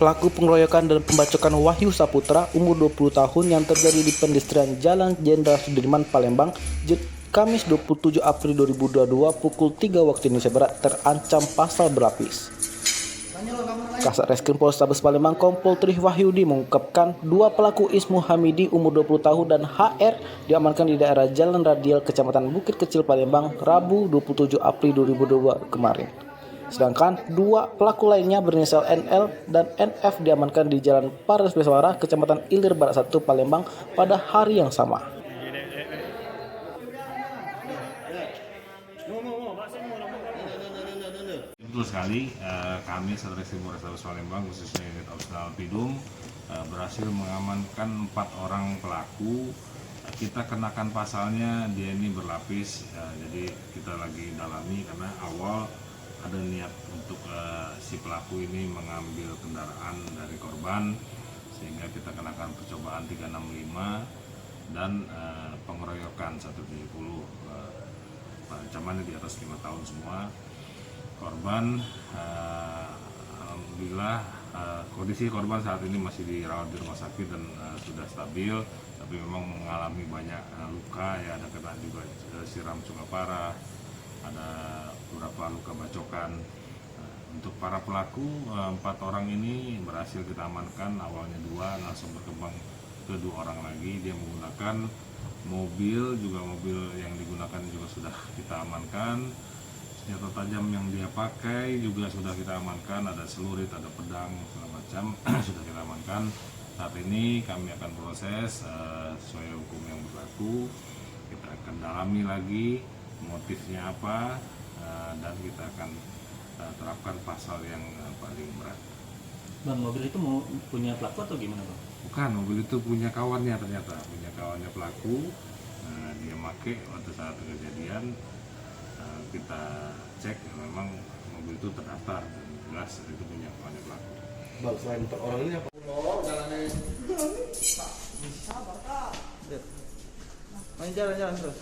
pelaku pengeroyokan dan pembacokan Wahyu Saputra umur 20 tahun yang terjadi di pendestrian Jalan Jenderal Sudirman, Palembang, Kamis 27 April 2022 pukul 3 waktu Indonesia Barat terancam pasal berlapis. Kasat Reskrim Polrestabes Palembang Kompol Tri Wahyudi mengungkapkan dua pelaku Ismu Hamidi umur 20 tahun dan HR diamankan di daerah Jalan Radial Kecamatan Bukit Kecil Palembang Rabu 27 April 2022 kemarin. Sedangkan dua pelaku lainnya berinisial NL dan NF diamankan di Jalan Paras Beswara, Kecamatan Ilir Barat 1, Palembang pada hari yang sama. Betul sekali, kami Satreskrim Polrestabes Palembang khususnya unit operasional Pidum berhasil mengamankan 4 orang pelaku. Kita kenakan pasalnya, dia ini berlapis, jadi kita lagi dalami karena awal ada niat untuk si pelaku ini mengambil kendaraan dari korban, sehingga kita kenakan percobaan 365 dan pengeroyokan 170, ancamannya di atas 5 tahun semua. Korban, alhamdulillah kondisi korban saat ini masih dirawat di rumah sakit dan sudah stabil, tapi memang mengalami banyak luka, ya, ada kena juga siram cuka parah, ada beberapa luka bacokan. Untuk para pelaku, 4 orang ini berhasil kita amankan, awalnya 2, langsung berkembang ke 2 orang lagi. Dia menggunakan mobil yang digunakan juga sudah kita amankan. Senjata tajam yang dia pakai juga sudah kita amankan, ada celurit, ada pedang, segala macam sudah kita amankan. Saat ini kami akan proses sesuai hukum yang berlaku. Kita akan dalami lagi motifnya apa, dan kita akan terapkan pasal yang paling berat. Bang, mobil itu mau punya pelaku atau gimana, Bang? Bukan, mobil itu punya kawannya, ternyata punya kawannya pelaku. Dia pakai waktu saat kejadian. Kita cek, memang mobil itu terdaftar dan jelas itu punya kawannya pelaku. Bang, selain 4 orang ini apa? Main jalan-jalan terus.